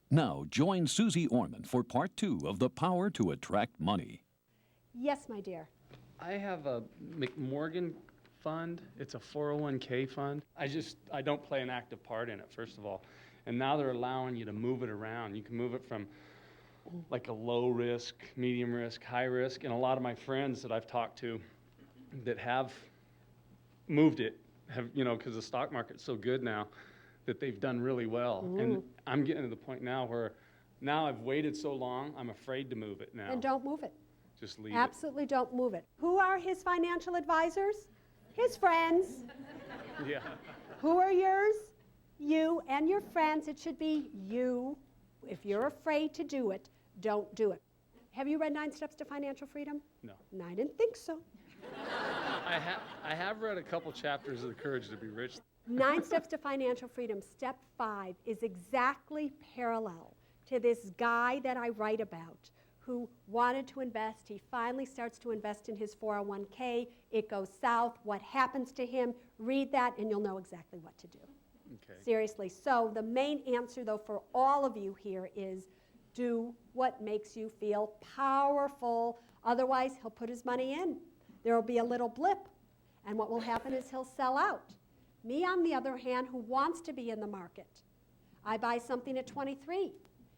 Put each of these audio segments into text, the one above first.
Now join Suze Orman for part 2 of The Power to Attract Money. Yes, my dear. I have a McMorgan fund. It's a 401k fund. I don't play an active part in it, first of all. And now they're allowing you to move it around. You can move it from like a low risk, medium risk, high risk. And a lot of my friends that I've talked to that have moved it have, because the stock market's so good now, that they've done really well. And I'm getting to the point now where now I've waited so long, I'm afraid to move it now. Then don't move it. Just leave Absolutely don't move it. Who are his financial advisors? His friends. it. Yeah. Who are yours? You and your friends. It should be you. If you're afraid to do it, don't do it. Have you read 9 Steps to Financial Freedom? No. No, I didn't think so. I have read a couple chapters of The Courage to Be Rich. 9 Steps to Financial Freedom, step 5, is exactly parallel to this guy that I write about who wanted to invest. He finally starts to invest in his 401k. It goes south. What happens to him? Read that and you'll know exactly what to do. Okay. Seriously. So the main answer, though, for all of you here is do what makes you feel powerful. Otherwise, he'll put his money in. There will be a little blip. And what will happen is he'll sell out. Me, on the other hand, who wants to be in the market, I buy something at 23.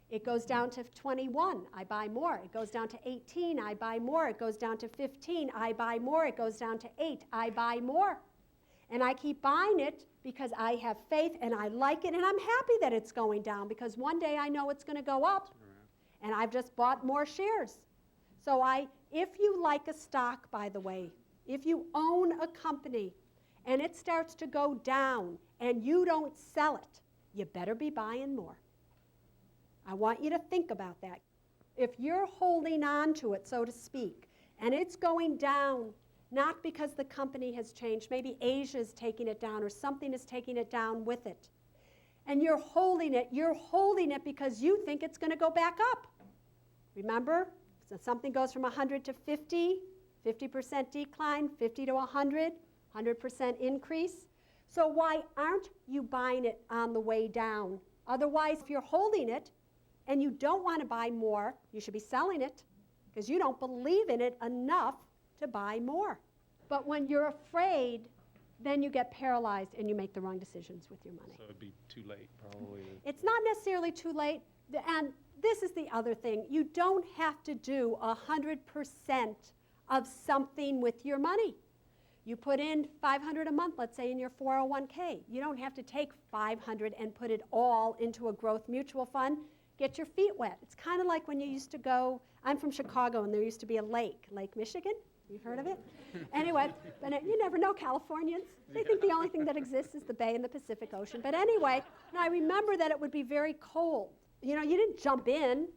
It goes down to 21, I buy more. It goes down to 18, I buy more. It goes down to 15, I buy more. It goes down to 8, I buy more. And I keep buying it because I have faith and I like it and I'm happy that it's going down because one day I know it's going to go up and I've just bought more shares. So if you like a stock, by the way, if you own a company and it starts to go down and you don't sell it, you better be buying more. I want you to think about that. If you're holding on to it, so to speak, and it's going down, not because the company has changed, maybe Asia's taking it down or something is taking it down with it, and you're holding it because you think it's going to go back up. Remember, so something goes from 100 to 50, 50% decline, 50 to 100, 100% increase. So why aren't you buying it on the way down? Otherwise, if you're holding it, and you don't want to buy more, you should be selling it because you don't believe in it enough to buy more. But when you're afraid, then you get paralyzed and you make the wrong decisions with your money. So it'd be too late, probably. It's not necessarily too late. And this is the other thing. You don't have to do 100% of something with your money. You put in $500 a month, let's say, in your 401k. You don't have to take $500 and put it all into a growth mutual fund. Get your feet wet. It's kind of like when you used to go, I'm from Chicago, and there used to be a lake, Lake Michigan. You've heard of it? Anyway, but you never know Californians. They think the only thing that exists is the bay and the Pacific Ocean. But anyway, I remember that it would be very cold. You didn't jump in,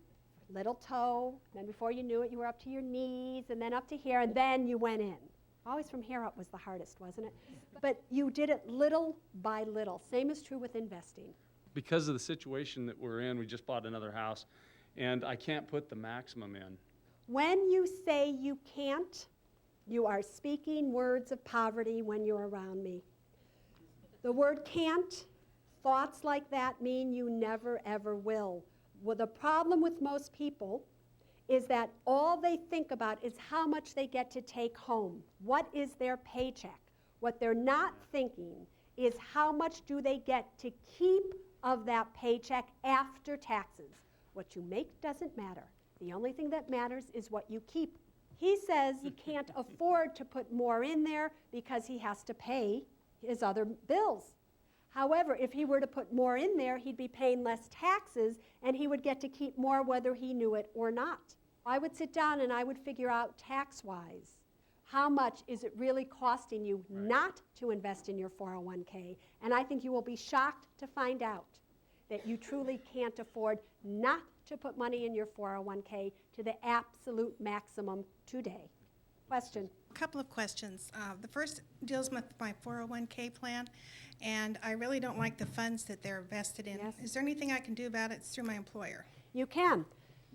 little toe, then before you knew it, you were up to your knees, and then up to here, and then you went in. Always from here up was the hardest, wasn't it? But you did it little by little. Same is true with investing. Because of the situation that we're in, we just bought another house, and I can't put the maximum in. When you say you can't, you are speaking words of poverty when you're around me. The word can't, thoughts like that mean you never, ever will. Well, the problem with most people is that all they think about is how much they get to take home. What is their paycheck? What they're not thinking is how much do they get to keep of that paycheck after taxes. What you make doesn't matter. The only thing that matters is what you keep. He says he can't afford to put more in there because he has to pay his other bills. However, if he were to put more in there, he'd be paying less taxes and he would get to keep more whether he knew it or not. I would sit down and I would figure out tax-wise, how much is it really costing you not to invest in your 401k? And I think you will be shocked to find out that you truly can't afford not to put money in your 401k to the absolute maximum today. Question? A couple of questions. The first deals with my 401k plan, and I really don't like the funds that they're vested in. Yes. Is there anything I can do about it? It's through my employer. You can.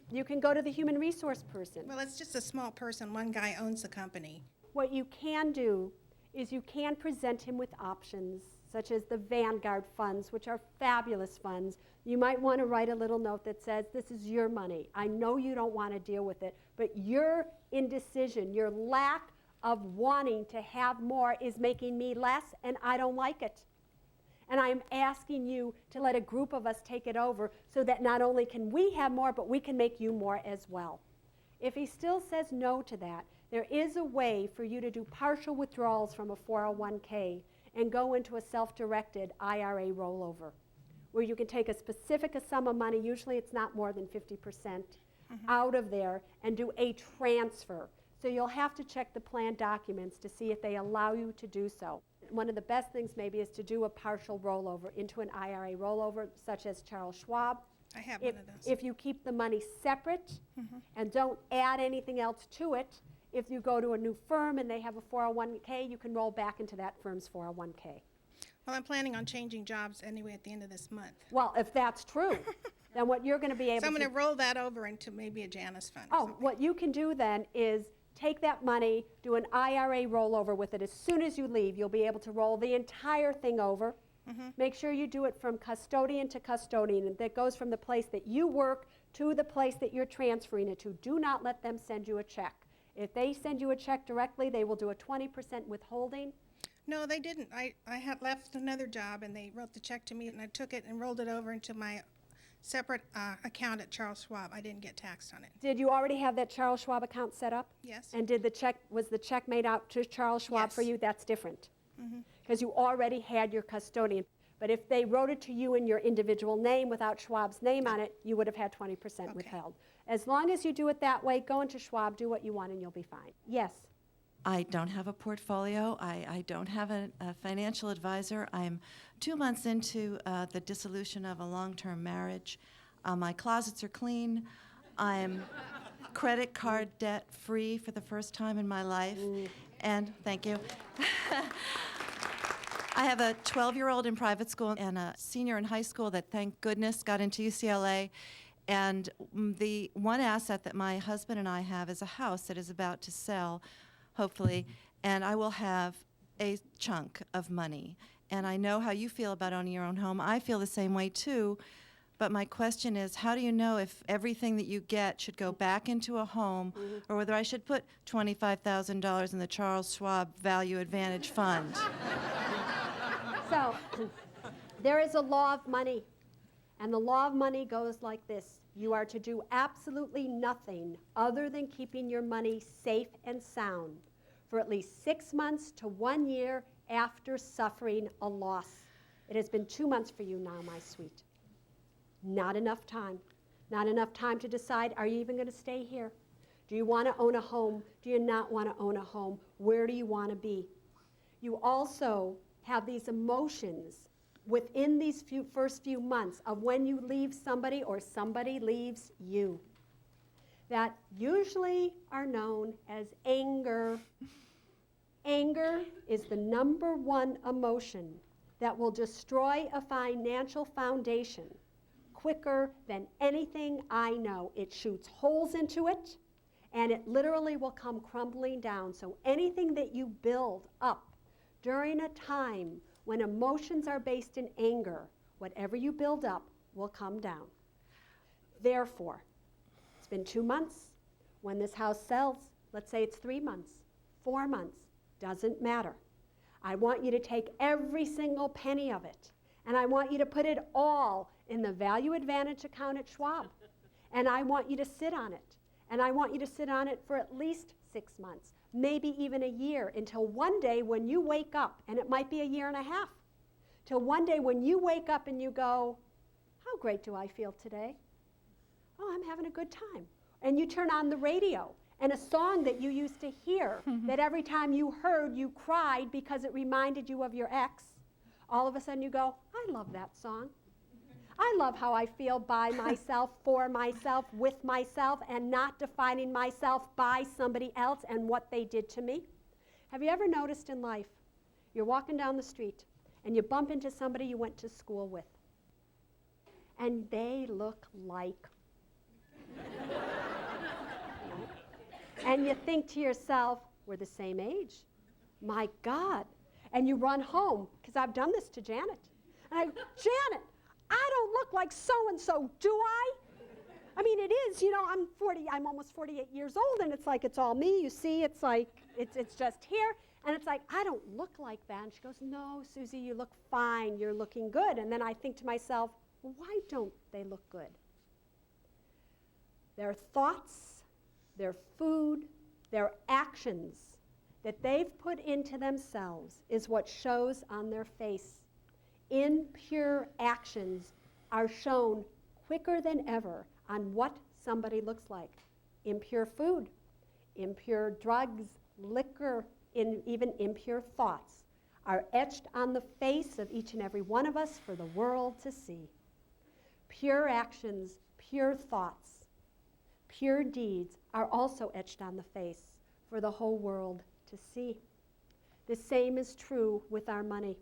You can go to the human resource person. Well, it's just a small person. One guy owns the company. What you can do is you can present him with options such as the Vanguard funds, which are fabulous funds, you might want to write a little note that says, this is your money. I know you don't want to deal with it, but your indecision, your lack of wanting to have more is making me less, and I don't like it. And I'm asking you to let a group of us take it over so that not only can we have more, but we can make you more as well. If he still says no to that, there is a way for you to do partial withdrawals from a 401k and go into a self-directed IRA rollover, where you can take a specific sum of money, usually it's not more than 50%, out of there and do a transfer. So you'll have to check the plan documents to see if they allow you to do so. One of the best things maybe is to do a partial rollover into an IRA rollover, such as Charles Schwab. I have one of those. If you keep the money separate and don't add anything else to it, if you go to a new firm and they have a 401k, you can roll back into that firm's 401k. Well, I'm planning on changing jobs anyway at the end of this month. Well, if that's true, then what you're going to be able So I'm to going to roll that over into maybe a Janus fund. Oh, what you can do then is take that money, do an IRA rollover with it. As soon as you leave, you'll be able to roll the entire thing over. Make sure you do it from custodian to custodian. And that goes from the place that you work to the place that you're transferring it to. Do not let them send you a check. If they send you a check directly, they will do a 20% withholding. No, they didn't. I had left another job, and they wrote the check to me, and I took it and rolled it over into my separate account at Charles Schwab. I didn't get taxed on it. Did you already have that Charles Schwab account set up? Yes. And was the check made out to Charles Schwab for Yes. you? That's different. Because you already had your custodian. But if they wrote it to you in your individual name without Schwab's name on it, you would have had 20% withheld. As long as you do it that way, go into Schwab, do what you want, and you'll be fine. Yes? I don't have a portfolio. I don't have a financial advisor. I'm 2 months into the dissolution of a long-term marriage. My closets are clean. I'm credit card debt free for the first time in my life. And thank you. I have a 12-year-old in private school and a senior in high school that, thank goodness, got into UCLA. And the one asset that my husband and I have is a house that is about to sell, hopefully, and I will have a chunk of money. And I know how you feel about owning your own home. I feel the same way, too. But my question is, how do you know if everything that you get should go back into a home or whether I should put $25,000 in the Charles Schwab Value Advantage Fund? So, there is a law of money, and the law of money goes like this. You are to do absolutely nothing other than keeping your money safe and sound for at least 6 months to 1 year after suffering a loss. It has been 2 months for you now, my sweet. Not enough time. Not enough time to decide, are you even going to stay here? Do you want to own a home? Do you not want to own a home? Where do you want to be? You also have these emotions within these first few months of when you leave somebody or somebody leaves you that usually are known as anger. Anger is the #1 emotion that will destroy a financial foundation quicker than anything I know. It shoots holes into it, and it literally will come crumbling down. So anything that you build up during a time when emotions are based in anger, whatever you build up will come down. Therefore, it's been 2 months. When this house sells, let's say it's 3 months, 4 months, doesn't matter. I want you to take every single penny of it, and I want you to put it all in the Value Advantage account at Schwab. And I want you to sit on it. And I want you to sit on it for at least 6 months, maybe even a year, until one day when you wake up, and it might be a year and a half, till one day when you wake up and you go, how great do I feel today? Oh, I'm having a good time. And you turn on the radio, and a song that you used to hear, that every time you heard, you cried because it reminded you of your ex, all of a sudden you go, I love that song. I love how I feel by myself, for myself, with myself, and not defining myself by somebody else and what they did to me. Have you ever noticed in life, you're walking down the street and you bump into somebody you went to school with, and they look like, and you think to yourself, we're the same age. My God. And you run home, because I've done this to Janet. And I go, Janet, I don't look like so-and-so, do I? I mean, it is, you know, I'm almost 48 years old, and it's like, it's all me, you see, it's like, it's just here. And it's like, I don't look like that. And she goes, no, Susie, you look fine, you're looking good. And then I think to myself, well, why don't they look good? Their thoughts, their food, their actions that they've put into themselves is what shows on their face. Impure actions are shown quicker than ever on what somebody looks like. Impure food, impure drugs, liquor, even impure thoughts are etched on the face of each and every one of us for the world to see. Pure actions, pure thoughts, pure deeds are also etched on the face for the whole world to see. The same is true with our money.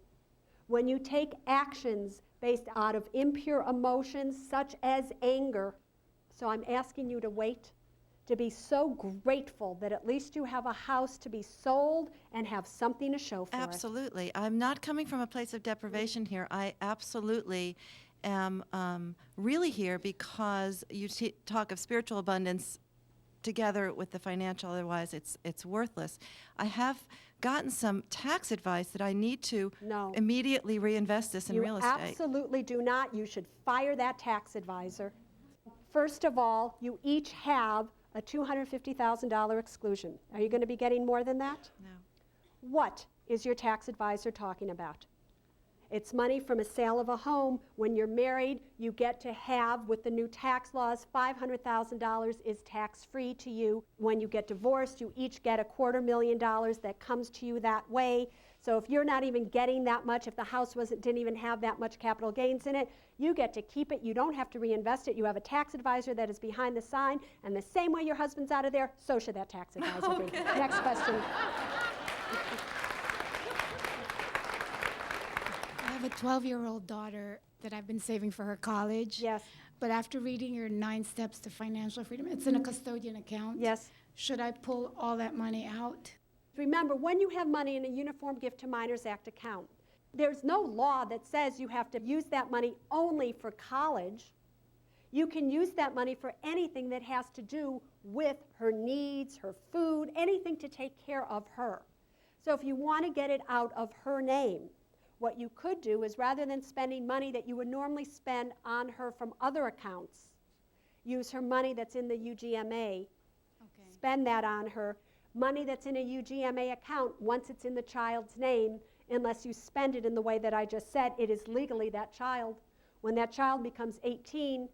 When you take actions based out of impure emotions such as anger, so I'm asking you to wait, to be so grateful that at least you have a house to be sold and have something to show for it. Absolutely. I'm not coming from a place of deprivation here. I absolutely am really here because you talk of spiritual abundance together with the financial, otherwise it's worthless. I have gotten some tax advice that I need to immediately reinvest this in real estate. You absolutely do not. You should fire that tax advisor. First of all, you each have a $250,000 exclusion. Are you going to be getting more than that? No. What is your tax advisor talking about? It's money from a sale of a home. When you're married, you get to have, with the new tax laws, $500,000 is tax-free to you. When you get divorced, you each get $250,000 that comes to you that way. So if you're not even getting that much, if the house didn't even have that much capital gains in it, you get to keep it. You don't have to reinvest it. You have a tax advisor that is behind the sign, and the same way your husband's out of there, so should that tax advisor be. Next question. I have a 12-year-old daughter that I've been saving for her college. Yes. But after reading your 9 steps to financial freedom, it's in a custodian account. Yes. Should I pull all that money out? Remember, when you have money in a Uniform Gift to Minors Act account, there's no law that says you have to use that money only for college. You can use that money for anything that has to do with her needs, her food, anything to take care of her. So if you want to get it out of her name, what you could do is, rather than spending money that you would normally spend on her from other accounts, use her money that's in the UGMA, spend that on her. Money that's in a UGMA account, once it's in the child's name, unless you spend it in the way that I just said, it is legally that child. When that child becomes 18,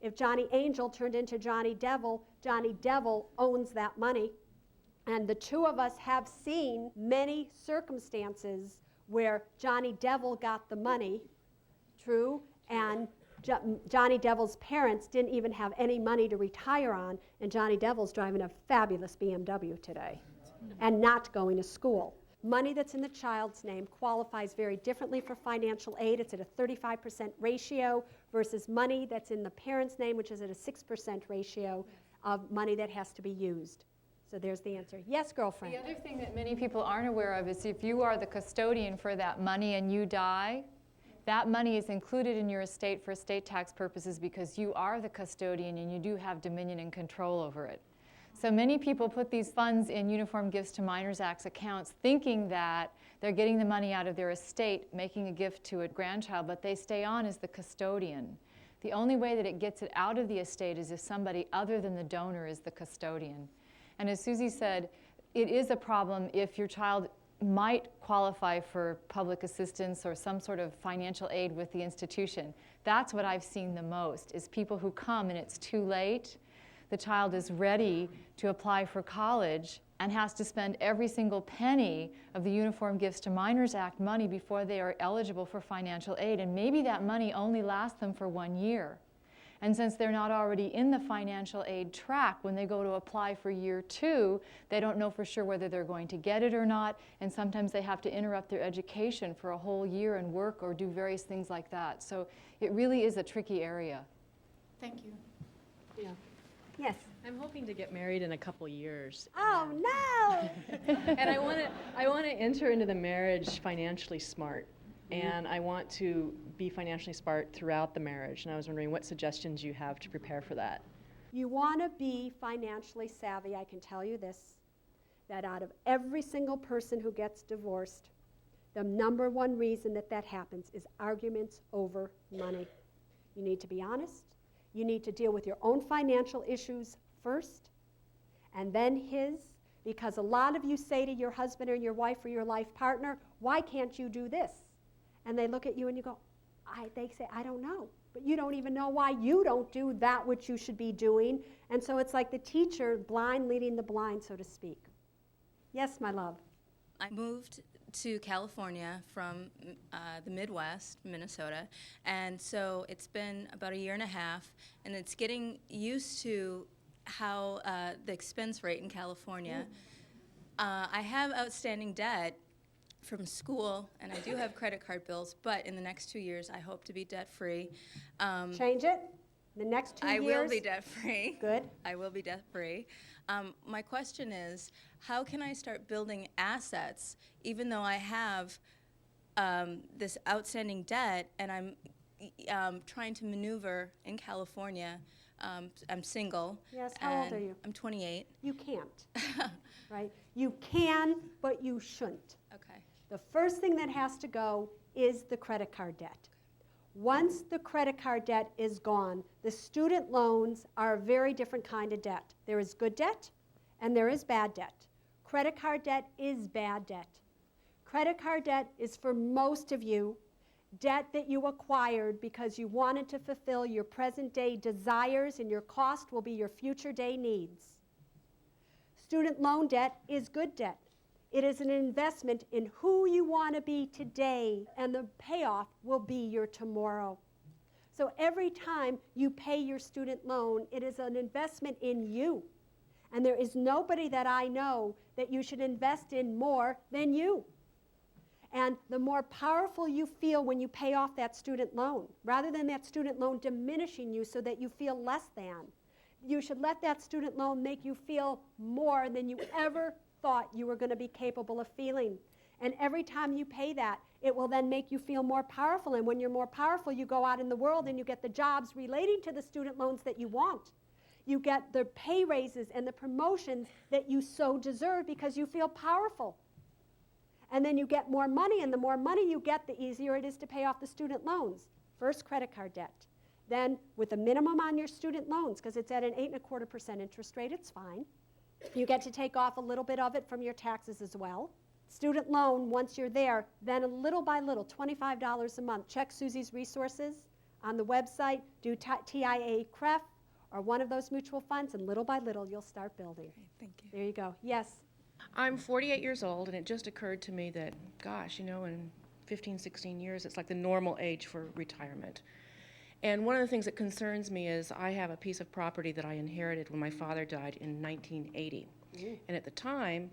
if Johnny Angel turned into Johnny Devil owns that money. And the two of us have seen many circumstances where Johnny Devil got the money, true, and Johnny Devil's parents didn't even have any money to retire on, and Johnny Devil's driving a fabulous BMW today and not going to school. Money that's in the child's name qualifies very differently for financial aid. It's at a 35% ratio versus money that's in the parent's name, which is at a 6% ratio of money that has to be used. So there's the answer. Yes, girlfriend? The other thing that many people aren't aware of is if you are the custodian for that money and you die, that money is included in your estate for estate tax purposes because you are the custodian and you do have dominion and control over it. So many people put these funds in Uniform Gifts to Minors Act accounts thinking that they're getting the money out of their estate, making a gift to a grandchild, but they stay on as the custodian. The only way that it gets it out of the estate is if somebody other than the donor is the custodian. And as Susie said, it is a problem if your child might qualify for public assistance or some sort of financial aid with the institution. That's what I've seen the most, is people who come and it's too late. The child is ready to apply for college and has to spend every single penny of the Uniform Gifts to Minors Act money before they are eligible for financial aid. And maybe that money only lasts them for 1 year. And since they're not already in the financial aid track, when they go to apply for year 2, they don't know for sure whether they're going to get it or not, and sometimes they have to interrupt their education for a whole year and work or do various things like that. So it really is a tricky area. Thank you. Yeah. Yes. I'm hoping to get married in a couple years. Oh, no! And I want to enter into the marriage financially smart. And I want to be financially smart throughout the marriage. And I was wondering what suggestions you have to prepare for that. You want to be financially savvy. I can tell you this, that out of every single person who gets divorced, the number one reason that that happens is arguments over money. You need to be honest. You need to deal with your own financial issues first, and then his, because a lot of you say to your husband or your wife or your life partner, why can't you do this? And they look at you and you go, they say, I don't know. But you don't even know why you don't do that which you should be doing. And so it's like the teacher blind leading the blind, so to speak. Yes, my love. I moved to California from the Midwest, Minnesota, and so it's been about a year and a half, and it's getting used to how the expense rate in California. I have outstanding debt from school, and I do have credit card bills, but in the next 2 years, I hope to be debt-free. Change it. The next 2 years. I will be debt-free. Good. I will be debt-free. My question is, how can I start building assets, even though I have this outstanding debt, and I'm trying to maneuver in California. I'm single. Yes, how old are you? I'm 28. You can't, right? You can, but you shouldn't. Okay. The first thing that has to go is the credit card debt. Once the credit card debt is gone, the student loans are a very different kind of debt. There is good debt and there is bad debt. Credit card debt is bad debt. Credit card debt is, for most of you, debt that you acquired because you wanted to fulfill your present day desires, and your cost will be your future day needs. Student loan debt is good debt. It is an investment in who you want to be today, and the payoff will be your tomorrow. So every time you pay your student loan, it is an investment in you. And there is nobody that I know that you should invest in more than you. And the more powerful you feel when you pay off that student loan, rather than that student loan diminishing you so that you feel less than, you should let that student loan make you feel more than you ever thought you were going to be capable of feeling. And every time you pay that, it will then make you feel more powerful. And when you're more powerful, you go out in the world and you get the jobs relating to the student loans that you want. You get the pay raises and the promotions that you so deserve because you feel powerful. And then you get more money, and the more money you get, the easier it is to pay off the student loans. First, credit card debt. Then, with a minimum on your student loans, because it's at an 8.25% interest rate, it's fine. You get to take off a little bit of it from your taxes as well. Student loan, once you're there, then little by little, $25 a month. Check Susie's resources on the website, do TIA CREF or one of those mutual funds, and little by little, you'll start building. Okay, thank you. There you go. Yes? I'm 48 years old, and it just occurred to me that, gosh, in 15, 16 years, it's like the normal age for retirement. And one of the things that concerns me is I have a piece of property that I inherited when my father died in 1980. And at the time,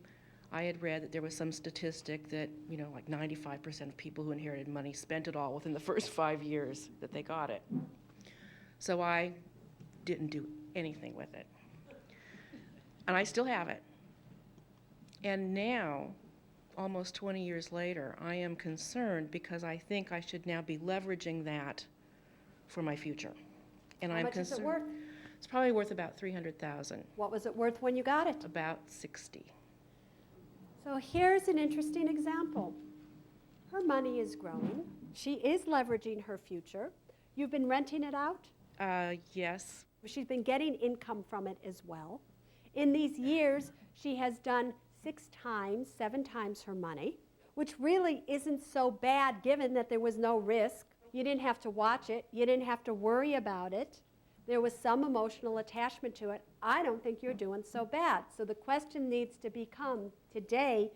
I had read that there was some statistic that, like 95% of people who inherited money spent it all within the first 5 years that they got it. So I didn't do anything with it. And I still have it. And now, almost 20 years later, I am concerned because I think I should now be leveraging that for my future. And How I'm much is it concerned. worth? It's probably worth about $300,000, What was it worth when you got it? about 60. So here's an interesting example. Her money is growing. She is leveraging her future. You've been renting it out? Yes. She's been getting income from it as well. In these years, she has done 7 times her money, which really isn't so bad given that there was no risk. You didn't have to watch it. You didn't have to worry about it. There was some emotional attachment to it. I don't think you're doing so bad. So the question needs to become today,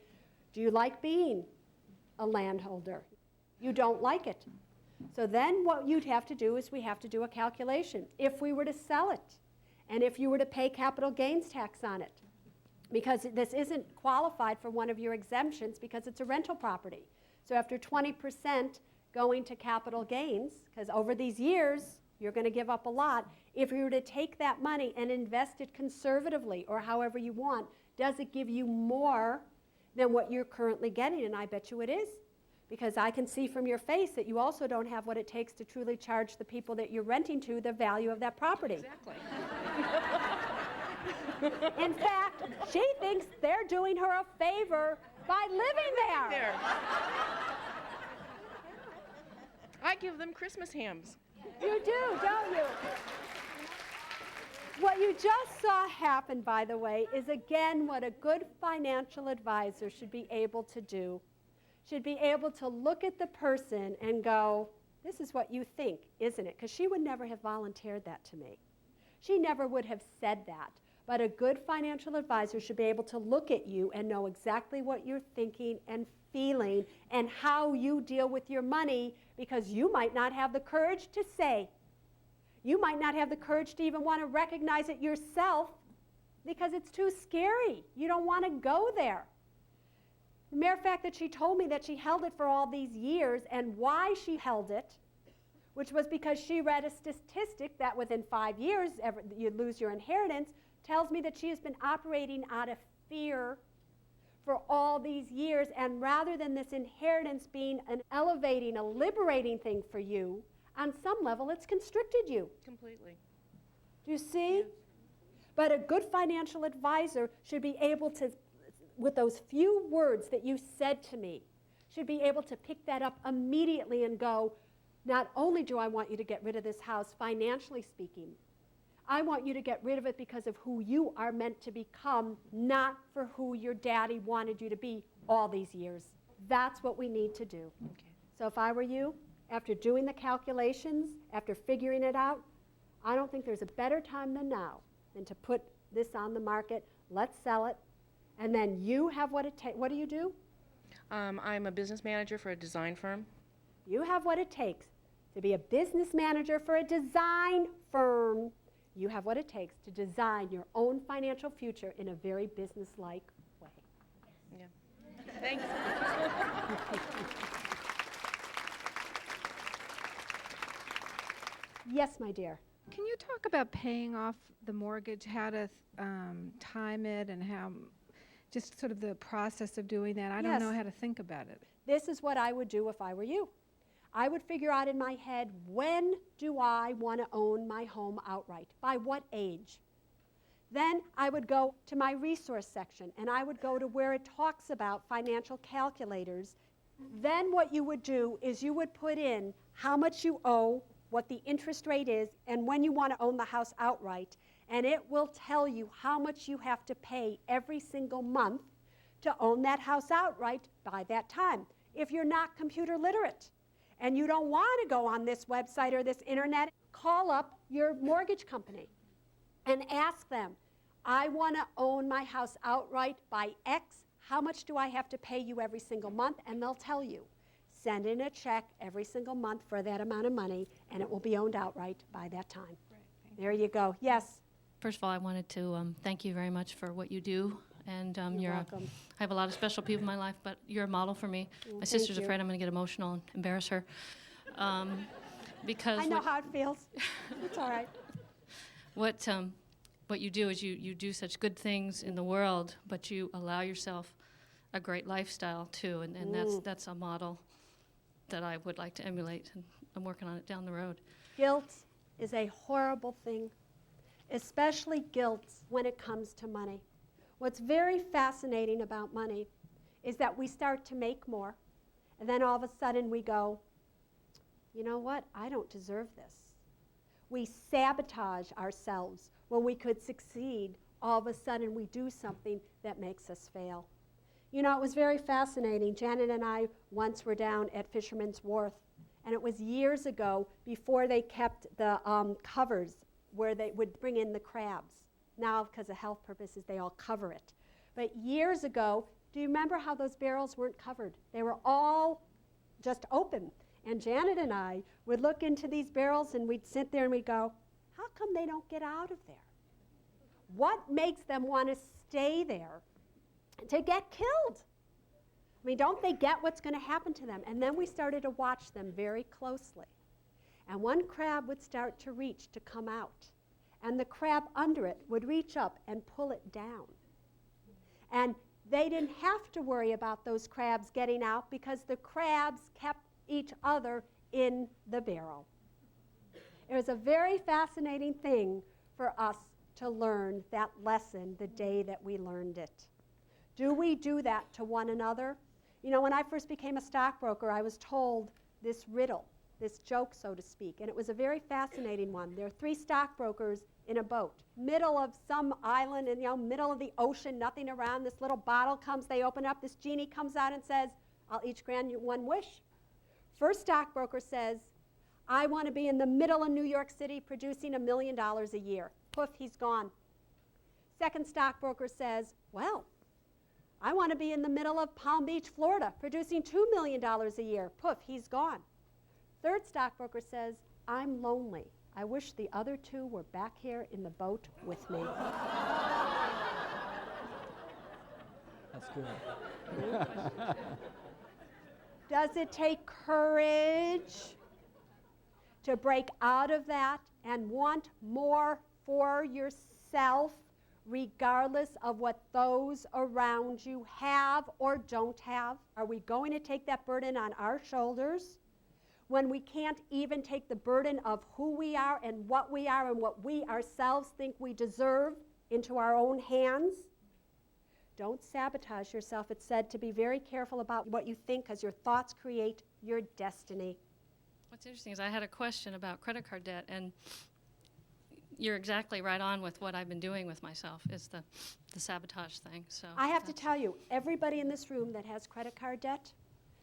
do you like being a landholder? You don't like it. So then what you'd have to do is we have to do a calculation. If we were to sell it, and if you were to pay capital gains tax on it, because this isn't qualified for one of your exemptions because it's a rental property. So after 20% going to capital gains, because over these years, you're going to give up a lot. If you were to take that money and invest it conservatively or however you want, does it give you more than what you're currently getting? And I bet you it is. Because I can see from your face that you also don't have what it takes to truly charge the people that you're renting to the value of that property. Exactly. In fact, she thinks they're doing her a favor by living there. There. I give them Christmas hams. You do, don't you? What you just saw happen, by the way, is again what a good financial advisor should be able to do. Should be able to look at the person and go, this is what you think, isn't it? Because she would never have volunteered that to me. She never would have said that. But a good financial advisor should be able to look at you and know exactly what you're thinking and feeling and how you deal with your money, because you might not have the courage to say. You might not have the courage to even want to recognize it yourself because it's too scary. You don't want to go there. The mere fact that she told me that she held it for all these years and why she held it, which was because she read a statistic that within 5 years you'd lose your inheritance, tells me that she has been operating out of fear for all these years. And rather than this inheritance being an elevating, a liberating thing for you, on some level it's constricted you. Completely. Do you see? But a good financial advisor should be able to, with those few words that you said to me, should be able to pick that up immediately and go, not only do I want you to get rid of this house, financially speaking, I want you to get rid of it because of who you are meant to become, not for who your daddy wanted you to be all these years. That's what we need to do. Okay. So if I were you, after doing the calculations, after figuring it out, I don't think there's a better time than now than to put this on the market. Let's sell it. And then you have what it takes. What do? I'm a business manager for a design firm. You have what it takes to be a business manager for a design firm. You have what it takes to design your own financial future in a very business-like way. Yeah. Thanks. Yes, my dear. Can you talk about paying off the mortgage, how to time it, and how, just sort of the process of doing that? I don't know Yes. how to think about it. This is what I would do if I were you. I would figure out in my head, when do I want to own my home outright? By what age? Then I would go to my resource section and I would go to where it talks about financial calculators. Then what you would do is you would put in how much you owe, what the interest rate is, and when you want to own the house outright, and it will tell you how much you have to pay every single month to own that house outright by that time. If you're not computer literate and you don't want to go on this website or this internet, call up your mortgage company and ask them, I want to own my house outright by X. How much do I have to pay you every single month? And they'll tell you. Send in a check every single month for that amount of money, and it will be owned outright by that time. Right, There you go. Yes. First of all, I wanted to thank you very much for what you do. And You're welcome. I have a lot of special people in my life, but you're a model for me. Well, My sister's thank you. afraid I'm going to get emotional and embarrass her. Because I know how it feels. It's all right. what you do is you do such good things in the world, but you allow yourself a great lifestyle too, and that's a model that I would like to emulate, and I'm working on it down the road. Guilt is a horrible thing, especially guilt when it comes to money. What's very fascinating about money is that we start to make more, and then all of a sudden we go, you know what, I don't deserve this. We sabotage ourselves when we could succeed. All of a sudden we do something that makes us fail. You know, it was very fascinating. Janet and I once were down at Fisherman's Wharf, and it was years ago before they kept the covers where they would bring in the crabs. Now, because of health purposes, they all cover it. But years ago, do you remember how those barrels weren't covered? They were all just open. And Janet and I would look into these barrels and we'd sit there and we'd go, how come they don't get out of there? What makes them want to stay there to get killed? I mean, don't they get what's going to happen to them? And then we started to watch them very closely. And one crab would start to reach to come out. And the crab under it would reach up and pull it down. And they didn't have to worry about those crabs getting out because the crabs kept each other in the barrel. It was a very fascinating thing for us to learn that lesson the day that we learned it. Do we do that to one another? You know, when I first became a stockbroker, I was told this riddle, this joke, so to speak, and it was a very fascinating one. There are 3 stockbrokers in a boat, middle of some island, in, middle of the ocean, nothing around. This little bottle comes, they open up, this genie comes out and says, I'll each grant you one wish. First stockbroker says, I want to be in the middle of New York City producing $1 million a year. Poof, he's gone. Second stockbroker says, well, I want to be in the middle of Palm Beach, Florida, producing $2 million a year. Poof, he's gone. Third stockbroker says, I'm lonely. I wish the other 2 were back here in the boat with me. That's good. Does it take courage to break out of that and want more for yourself, regardless of what those around you have or don't have? Are we going to take that burden on our shoulders when we can't even take the burden of who we are and what we ourselves think we deserve into our own hands? Don't sabotage yourself. It's said to be very careful about what you think because your thoughts create your destiny. What's interesting is I had a question about credit card debt, and you're exactly right on with what I've been doing with myself, is the sabotage thing. So I have to tell you, everybody in this room that has credit card debt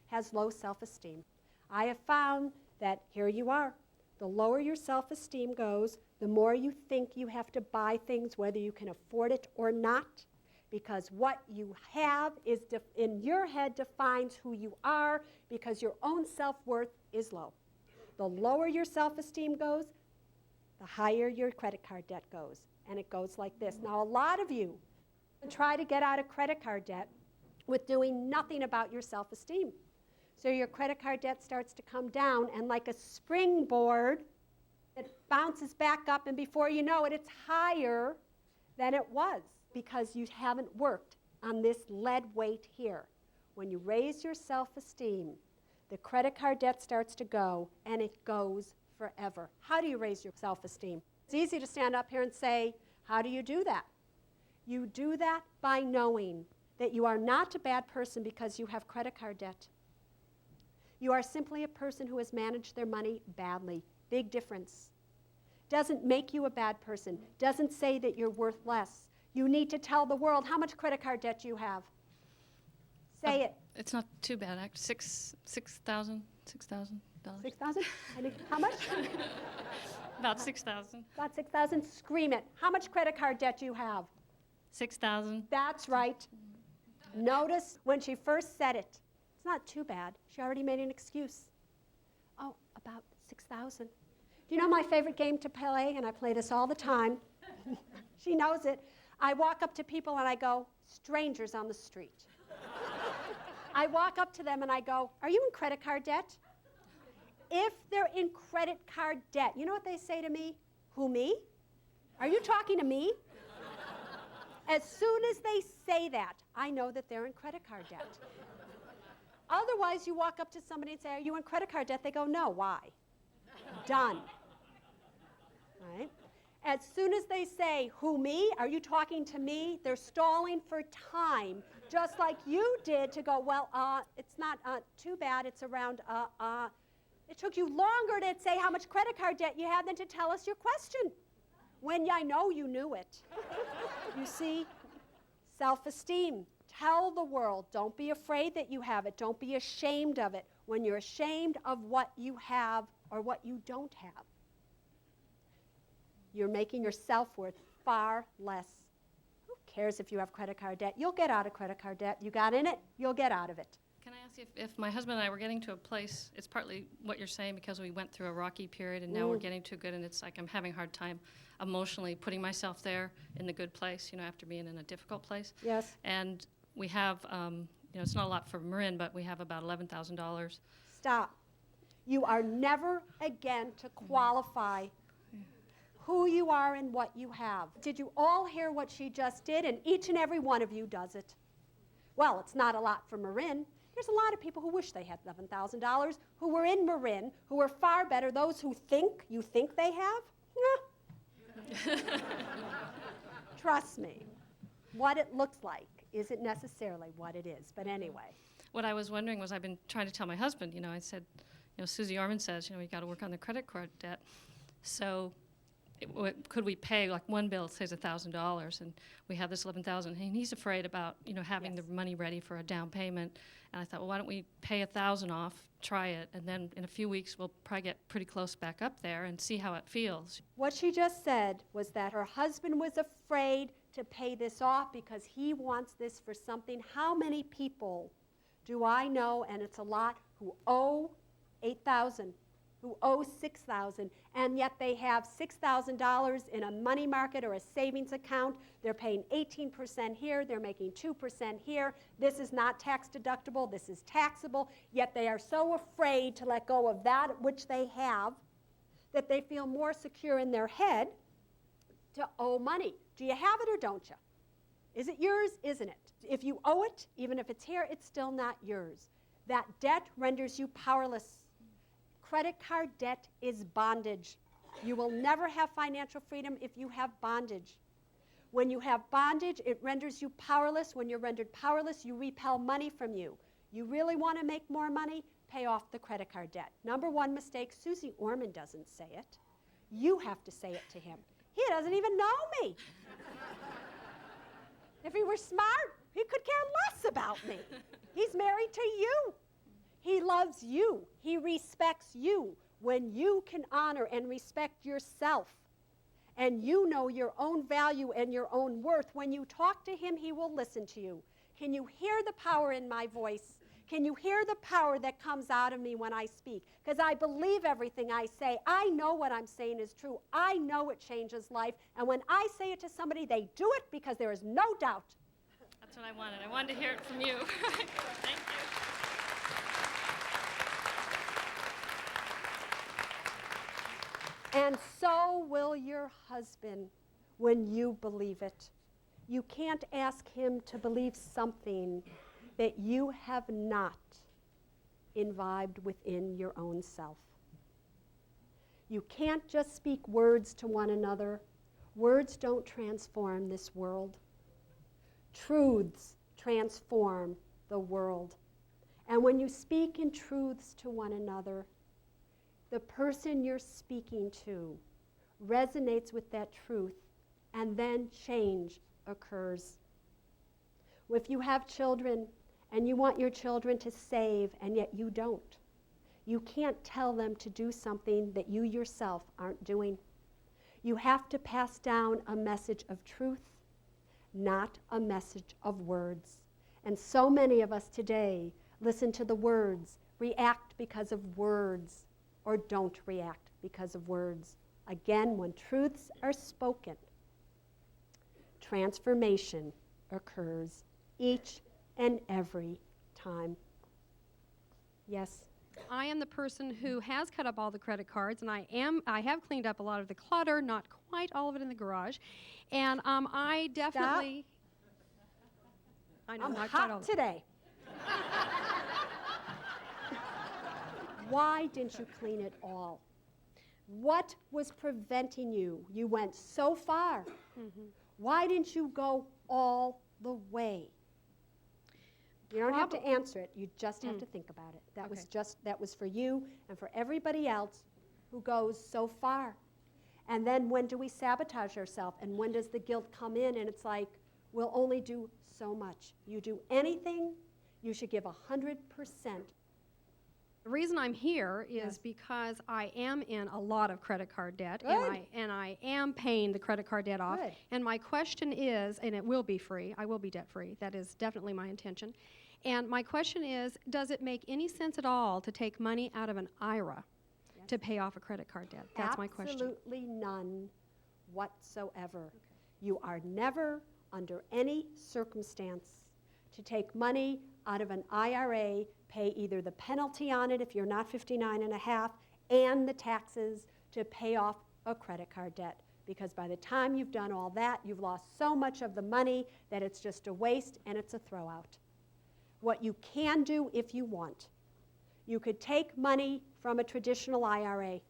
has low self-esteem. I have found that here you are. The lower your self-esteem goes, the more you think you have to buy things, whether you can afford it or not, because what you have is in your head defines who you are, because your own self-worth is low. The lower your self-esteem goes, the higher your credit card debt goes. And it goes like this. Now, a lot of you try to get out of credit card debt with doing nothing about your self-esteem. So your credit card debt starts to come down, and like a springboard, it bounces back up, and before you know it, it's higher than it was because you haven't worked on this lead weight here. When you raise your self-esteem, the credit card debt starts to go, and it goes forever. How do you raise your self-esteem? It's easy to stand up here and say, how do you do that? You do that by knowing that you are not a bad person because you have credit card debt. You are simply a person who has managed their money badly. Big difference. Doesn't make you a bad person. Doesn't say that you're worth less. You need to tell the world how much credit card debt you have. Say it. It's not too bad. $6,000. $6,000. $6,000? How much? About $6,000. About $6,000. Scream it. How much credit card debt do you have? $6,000. That's right. Notice when she first said it. It's not too bad. She already made an excuse. Oh, about 6,000. Do you know my favorite game to play? And I play this all the time. She knows it. I walk up to people and I go, strangers on the street. I walk up to them and I go, are you in credit card debt? If they're in credit card debt, you know what they say to me? Who, me? Are you talking to me? As soon as they say that, I know that they're in credit card debt. Otherwise, you walk up to somebody and say, are you in credit card debt? They go, no, why? Done. Right? As soon as they say, who, me? Are you talking to me? They're stalling for time, just like you did to go, well, it's not too bad. It's around, It took you longer to say how much credit card debt you had than to tell us your question, when I know you knew it. You see, self-esteem. Tell the world. Don't be afraid that you have it. Don't be ashamed of it. When you're ashamed of what you have or what you don't have, you're making your self-worth far less. Who cares if you have credit card debt? You'll get out of credit card debt. You got in it, you'll get out of it. Can I ask you if my husband and I were getting to a place, it's partly what you're saying because we went through a rocky period and now we're getting to good, and it's like I'm having a hard time emotionally putting myself there in the good place, after being in a difficult place. Yes. And we have, it's not a lot for Marin, but we have about $11,000. Stop. You are never again to qualify who you are and what you have. Did you all hear what she just did? And each and every one of you does it. Well, it's not a lot for Marin. There's a lot of people who wish they had $11,000, who were in Marin, who are far better. Those who think you think they have, trust me, what it looks like isn't necessarily what it is. But anyway. What I was wondering was, I've been trying to tell my husband, I said, Suze Orman says, you got to work on the credit card debt. So could we pay, like one bill says $1,000, and we have this $11,000, and he's afraid about, having Yes. the money ready for a down payment. And I thought, well, why don't we pay $1,000 off, try it, and then in a few weeks we'll probably get pretty close back up there and see how it feels. What she just said was that her husband was afraid to pay this off because he wants this for something. How many people do I know, and it's a lot, who owe $8,000, who owe $6,000, and yet they have $6,000 in a money market or a savings account. They're paying 18% here, they're making 2% here. This is not tax deductible, this is taxable, yet they are so afraid to let go of that which they have that they feel more secure in their head to owe money. Do you have it or don't you? Is it yours? Isn't it? If you owe it, even if it's here, it's still not yours. That debt renders you powerless. Credit card debt is bondage. You will never have financial freedom if you have bondage. When you have bondage, it renders you powerless. When you're rendered powerless, you repel money from you. You really want to make more money? Pay off the credit card debt. Number one mistake, Suze Orman doesn't say it. You have to say it to him. He doesn't even know me. If he were smart, he could care less about me. He's married to you. He loves you. He respects you. When you can honor and respect yourself, and you know your own value and your own worth, when you talk to him, he will listen to you. Can you hear the power in my voice? Can you hear the power that comes out of me when I speak? Because I believe everything I say. I know what I'm saying is true. I know it changes life. And when I say it to somebody, they do it because there is no doubt. That's what I wanted. I wanted to hear it from you. Thank you. And so will your husband when you believe it. You can't ask him to believe something that you have not imbibed within your own self. You can't just speak words to one another. Words don't transform this world. Truths transform the world. And when you speak in truths to one another, the person you're speaking to resonates with that truth, and then change occurs. If you have children and you want your children to save and yet you don't, you can't tell them to do something that you yourself aren't doing. You have to pass down a message of truth, not a message of words. And so many of us today listen to the words, react because of words, or don't react because of words. Again, when truths are spoken, transformation occurs each and every time. Yes? I am the person who has cut up all the credit cards, and I have cleaned up a lot of the clutter, not quite all of it in the garage. And I definitely... I know, I'm not quite all hot of it. today. Why didn't you clean it all? What was preventing you? You went so far. Mm-hmm. Why didn't you go all the way? You don't have to answer it. You just have to think about it. That was for you and for everybody else who goes so far. And then when do we sabotage ourselves? And when does the guilt come in? And it's like, we'll only do so much. You do anything, you should give 100%. The reason I'm here is because I am in a lot of credit card debt, and I am paying the credit card debt off. Good. And my question is, and it will be free, I will be debt free, that is definitely my intention. And my question is, does it make any sense at all to take money out of an IRA to pay off a credit card debt? That's my question. Absolutely none whatsoever. You are never, under any circumstance, to take money out of an IRA, pay either the penalty on it if you're not 59 and a half, and the taxes to pay off a credit card debt. Because by the time you've done all that, you've lost so much of the money that it's just a waste and it's a throw out. What you can do if you want, you could take money from a traditional IRA.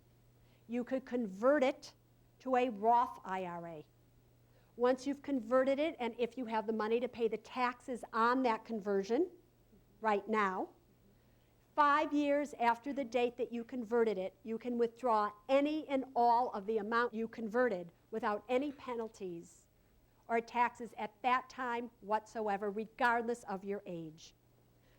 You could convert it to a Roth IRA. Once you've converted it, and if you have the money to pay the taxes on that conversion right now, 5 years after the date that you converted it, you can withdraw any and all of the amount you converted without any penalties or taxes at that time whatsoever, regardless of your age.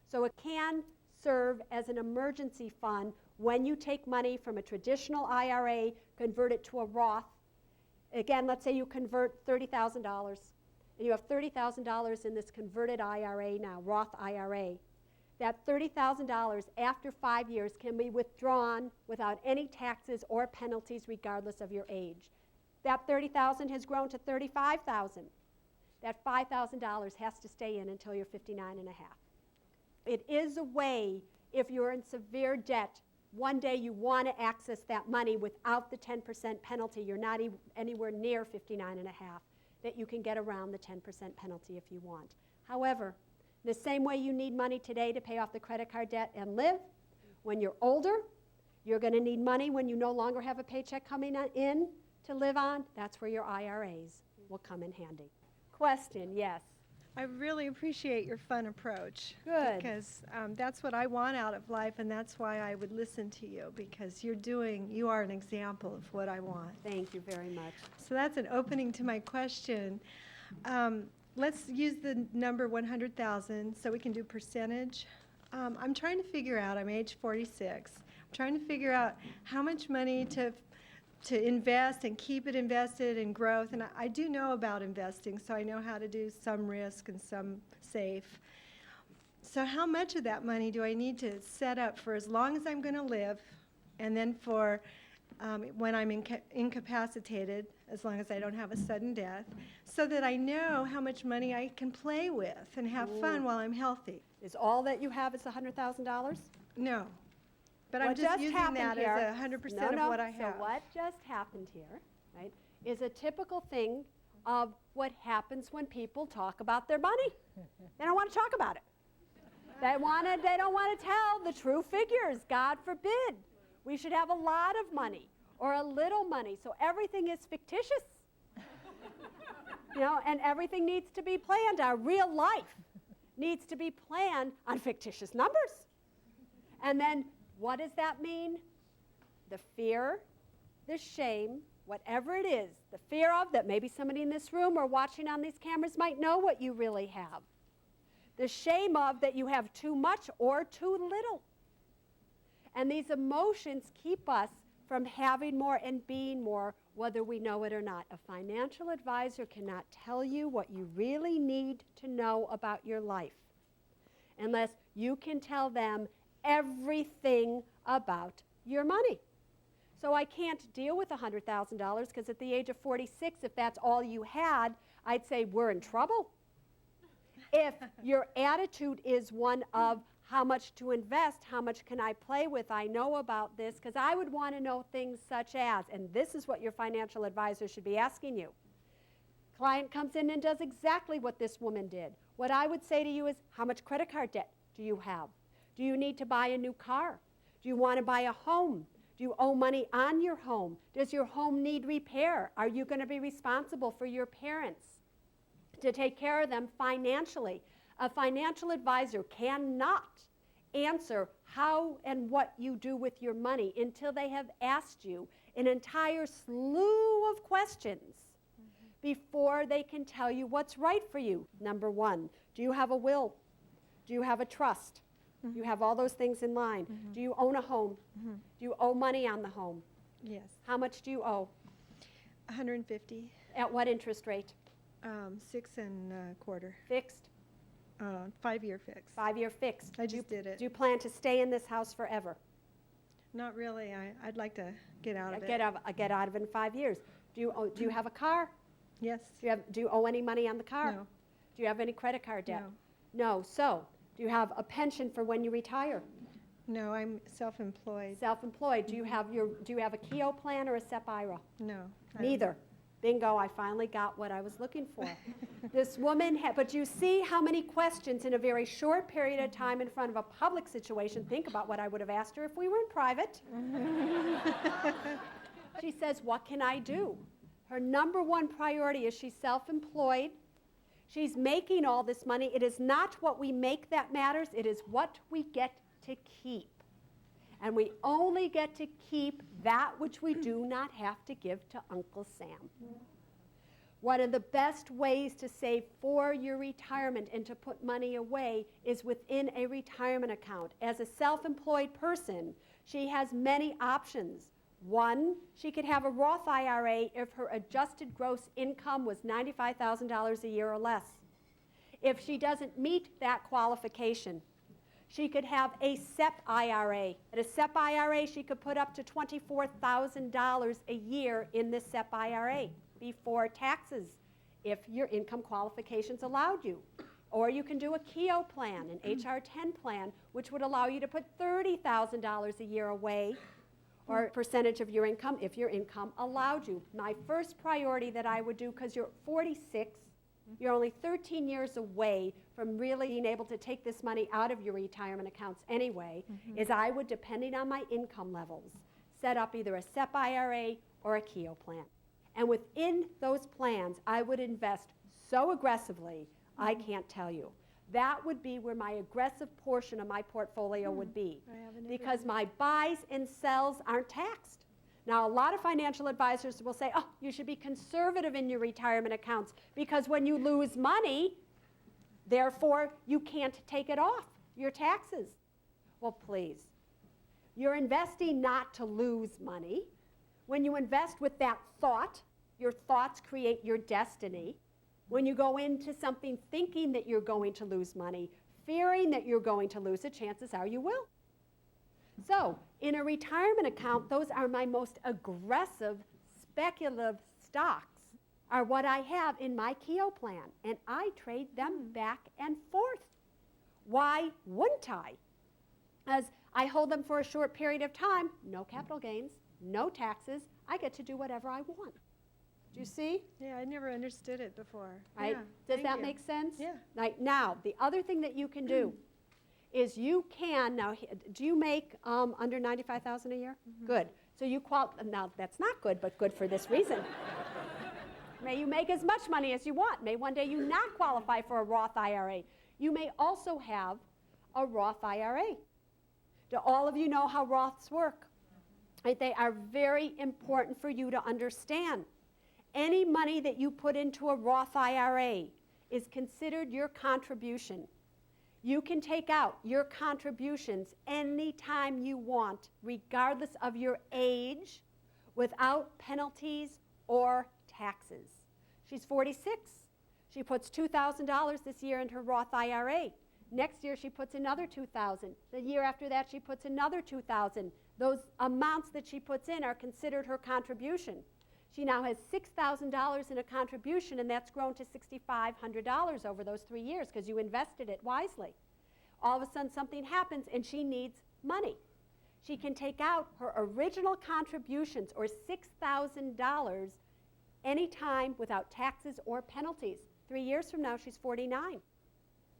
So it can serve as an emergency fund when you take money from a traditional IRA, convert it to a Roth. Again, let's say you convert $30,000, and you have $30,000 in this converted IRA now, Roth IRA. That $30,000 after 5 years can be withdrawn without any taxes or penalties regardless of your age. That $30,000 has grown to $35,000. That $5,000 has to stay in until you're 59 and a half. It is a way, if you're in severe debt, one day you want to access that money without the 10% penalty, you're not anywhere near 59 and a half, that you can get around the 10% penalty if you want. However, the same way you need money today to pay off the credit card debt and live, when you're older, you're going to need money when you no longer have a paycheck coming in to live on. That's where your IRAs will come in handy. Question, yes. I really appreciate your fun approach. Good. Because that's what I want out of life, and that's why I would listen to you, because you are an example of what I want. Thank you very much. So that's an opening to my question. Let's use the number 100,000 so we can do percentage. I'm trying to figure out, I'm age 46, I'm trying to figure out how much money to invest and keep it invested in growth. And I do know about investing, so I know how to do some risk and some safe. So how much of that money do I need to set up for as long as I'm going to live, and then for when I'm incapacitated, as long as I don't have a sudden death, so that I know how much money I can play with and have fun while I'm healthy? Is all that you have is $100,000? No. But What I'm just just using happened that here, as 100% of what I have. So what just happened here, right, is a typical thing of what happens when people talk about their money. They don't want to talk about it. They don't want to tell the true figures. God forbid. We should have a lot of money or a little money. So everything is fictitious. And everything needs to be planned. Our real life needs to be planned on fictitious numbers. And then what does that mean? The fear, the shame, whatever it is, the fear of that maybe somebody in this room or watching on these cameras might know what you really have. The shame of that you have too much or too little. And these emotions keep us from having more and being more, whether we know it or not. A financial advisor cannot tell you what you really need to know about your life unless you can tell them everything about your money. So I can't deal with $100,000 because at the age of 46, if that's all you had, I'd say we're in trouble. If your attitude is one of how much to invest, how much can I play with, I know about this, because I would want to know things such as, and this is what your financial advisor should be asking you. Client comes in and does exactly what this woman did. What I would say to you is, how much credit card debt do you have? Do you need to buy a new car? Do you want to buy a home? Do you owe money on your home? Does your home need repair? Are you going to be responsible for your parents to take care of them financially? A financial advisor cannot answer how and what you do with your money until they have asked you an entire slew of questions before they can tell you what's right for you. Number one, do you have a will? Do you have a trust? You have all those things in line. Do you own a home? Do you owe money on the home? Yes. How much do you owe? $150. At what interest rate? 6 1/4. Fixed? 5-year fixed. 5-year fixed. I just did it. Do you plan to stay in this house forever? Not really. I'd like to get out of it. Get out of it in 5 years. Do you have a car? Yes. Do you owe any money on the car? No. Do you have any credit card debt? No. No. So Do you have a pension for when you retire? No, I'm self-employed. Self-employed. Do you have a Keogh plan or a SEP IRA? No. I don't. Neither. Bingo, I finally got what I was looking for. This woman but you see how many questions in a very short period of time in front of a public situation. Think about what I would have asked her if we were in private. She says, what can I do? Her number one priority is she's self-employed. She's making all this money. It is not what we make that matters. It is what we get to keep. And we only get to keep that which we do not have to give to Uncle Sam. One of the best ways to save for your retirement and to put money away is within a retirement account. As a self-employed person, she has many options. One, she could have a Roth IRA if her adjusted gross income was $95,000 a year or less. If she doesn't meet that qualification, she could have a SEP IRA. At a SEP IRA, she could put up to $24,000 a year in this SEP IRA before taxes, if your income qualifications allowed you. Or you can do a Keogh plan, an HR 10 plan, which would allow you to put $30,000 a year away, or a percentage of your income if your income allowed you. My first priority that I would do, because you're 46, you're only 13 years away from really being able to take this money out of your retirement accounts anyway, is I would, depending on my income levels, set up either a SEP IRA or a Keogh plan. And within those plans, I would invest so aggressively, I can't tell you. That would be where my aggressive portion of my portfolio would be, because my buys and sells aren't taxed. Now, a lot of financial advisors will say, oh, you should be conservative in your retirement accounts because when you lose money, therefore, you can't take it off your taxes. Well, please. You're investing not to lose money. When you invest with that thought, your thoughts create your destiny. When you go into something thinking that you're going to lose money, fearing that you're going to lose it, chances are you will. So, in a retirement account, those are my most aggressive speculative stocks, are what I have in my Keogh plan, and I trade them back and forth. Why wouldn't I? As I hold them for a short period of time, no capital gains, no taxes, I get to do whatever I want. Do you see? Yeah, I never understood it before. Right? Yeah, Does that you. make sense? Yeah. Right. Now, the other thing that you can do is you can, now, do you make under $95,000 a year? Good. So you now that's not good, but good for this reason. May you make as much money as you want. May one day you not qualify for a Roth IRA. You may also have a Roth IRA. Do all of you know how Roths work? Right? They are very important for you to understand. Any money that you put into a Roth IRA is considered your contribution. You can take out your contributions anytime you want, regardless of your age, without penalties or taxes. She's 46. She puts $2,000 this year in her Roth IRA. Next year she puts another $2,000. The year after that she puts another $2,000. Those amounts that she puts in are considered her contribution. She now has $6,000 in a contribution, and that's grown to $6,500 over those 3 years because you invested it wisely. All of a sudden something happens and she needs money. She can take out her original contributions, or $6,000, anytime without taxes or penalties. 3 years from now, she's 49.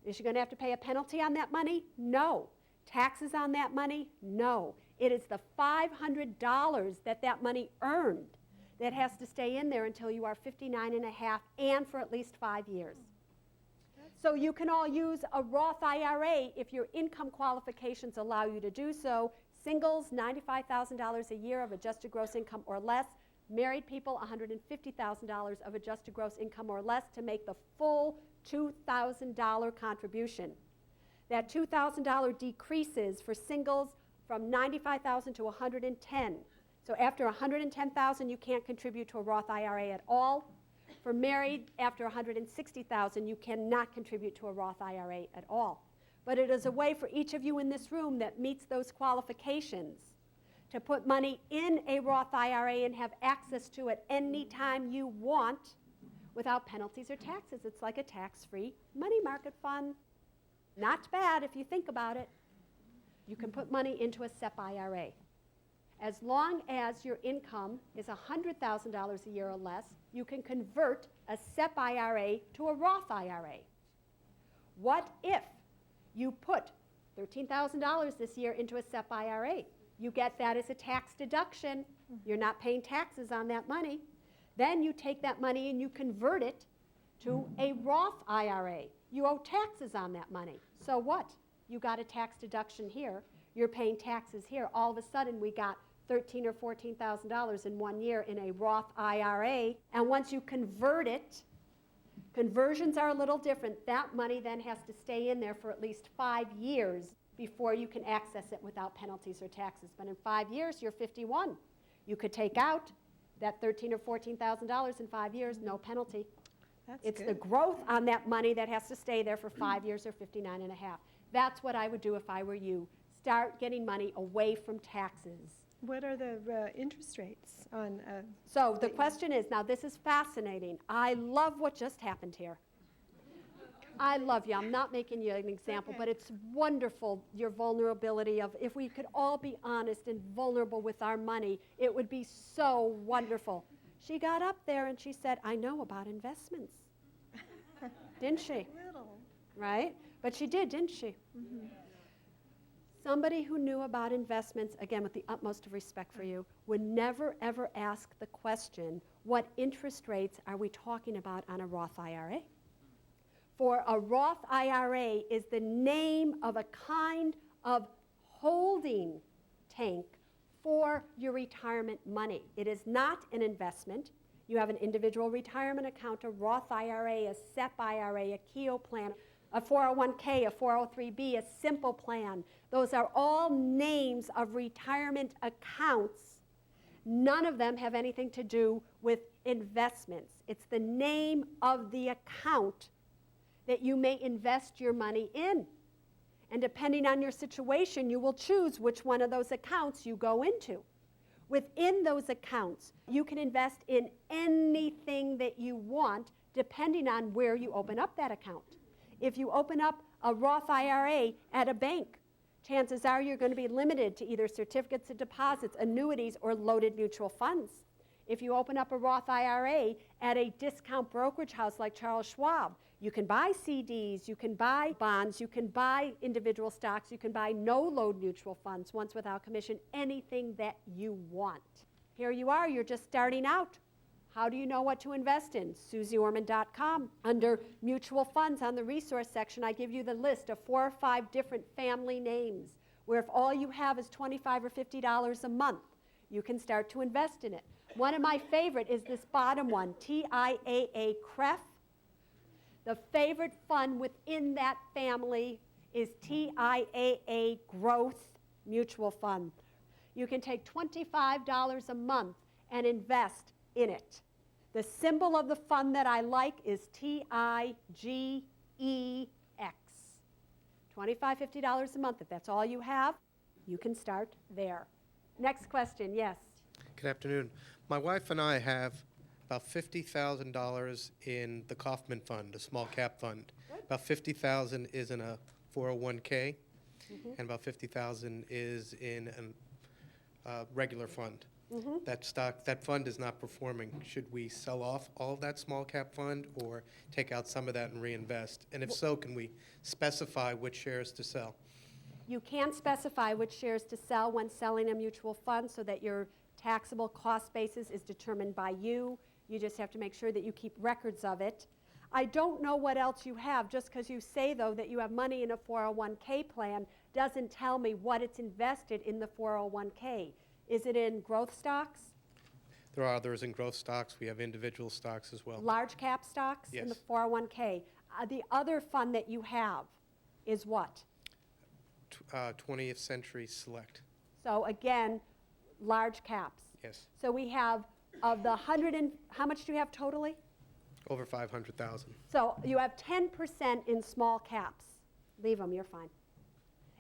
Is she going to have to pay a penalty on that money? No. Taxes on that money? No. It is the $500 that money earned that has to stay in there until you are 59 and a half and for at least 5 years. So you can all use a Roth IRA if your income qualifications allow you to do so. Singles, $95,000 a year of adjusted gross income or less. Married people, $150,000 of adjusted gross income or less to make the full $2,000 contribution. That $2,000 decreases for singles from $95,000 to $110,000. So after $110,000, you can't contribute to a Roth IRA at all. For married, after $160,000, you cannot contribute to a Roth IRA at all. But it is a way for each of you in this room that meets those qualifications to put money in a Roth IRA and have access to it anytime you want without penalties or taxes. It's like a tax-free money market fund. Not bad if you think about it. You can put money into a SEP IRA. As long as your income is $100,000 a year or less, you can convert a SEP IRA to a Roth IRA. What if you put $13,000 this year into a SEP IRA? You get that as a tax deduction. You're not paying taxes on that money. Then you take that money and you convert it to a Roth IRA. You owe taxes on that money. So what? You got a tax deduction here. You're paying taxes here. All of a sudden, we got $13,000 or $14,000 in 1 year in a Roth IRA. And once you convert it, conversions are a little different. That money then has to stay in there for at least 5 years before you can access it without penalties or taxes. But in 5 years, you're 51. You could take out that $13,000 or $14,000 in 5 years, no penalty. It's the growth on that money that has to stay there for 5 years or 59 and a half. That's what I would do if I were you. Start getting money away from taxes. What are the interest rates on? So the question is, now this is fascinating. I love what just happened here. I love you. I'm not making you an example, but it's wonderful, your vulnerability of, if we could all be honest and vulnerable with our money, it would be so wonderful. She got up there and she said, I know about investments. Didn't she? Little. Right? But she did, didn't she? Mm-hmm. Somebody who knew about investments, again, with the utmost of respect for you, would never, ever ask the question, what interest rates are we talking about on a Roth IRA? For a Roth IRA is the name of a kind of holding tank for your retirement money. It is not an investment. You have an individual retirement account, a Roth IRA, a SEP IRA, a KEO plan, a 401k, a 403b, a simple plan. Those are all names of retirement accounts. None of them have anything to do with investments. It's the name of the account that you may invest your money in. And depending on your situation, you will choose which one of those accounts you go into. Within those accounts, you can invest in anything that you want, depending on where you open up that account. If you open up a Roth IRA at a bank, chances are you're going to be limited to either certificates of deposits, annuities, or loaded mutual funds. If you open up a Roth IRA at a discount brokerage house like Charles Schwab, you can buy CDs, you can buy bonds, you can buy individual stocks, you can buy no-load mutual funds, once without commission, anything that you want. Here you are, you're just starting out. How do you know what to invest in? SuzeOrman.com. Under mutual funds on the resource section, I give you the list of 4 or 5 different family names where if all you have is $25 or $50 a month, you can start to invest in it. One of my favorite is this bottom one, TIAA CREF. The favorite fund within that family is TIAA Growth Mutual Fund. You can take $25 a month and invest in it. The symbol of the fund that I like is TIGEX. $25, $50 a month. If that's all you have, you can start there. Next question, yes. Good afternoon. My wife and I have about $50,000 in the Kaufman Fund, a small cap fund. Good. About $50,000 is in a 401k, and about $50,000 is in a regular fund. That fund is not performing. Should we sell off all of that small cap fund or take out some of that and reinvest? And if so, can we specify which shares to sell? You can specify which shares to sell when selling a mutual fund so that your taxable cost basis is determined by you. You just have to make sure that you keep records of it. I don't know what else you have. Just because you say, though, that you have money in a 401k plan doesn't tell me what it's invested in the 401k. Is it in growth stocks? There are others in growth stocks. We have individual stocks as well. Large cap stocks in the 401k. The other fund that you have is what? 20th Century Select. So again, large caps. Yes. So we have, of the 100 and, how much do you have totally? Over 500,000. So you have 10% in small caps. Leave them, you're fine.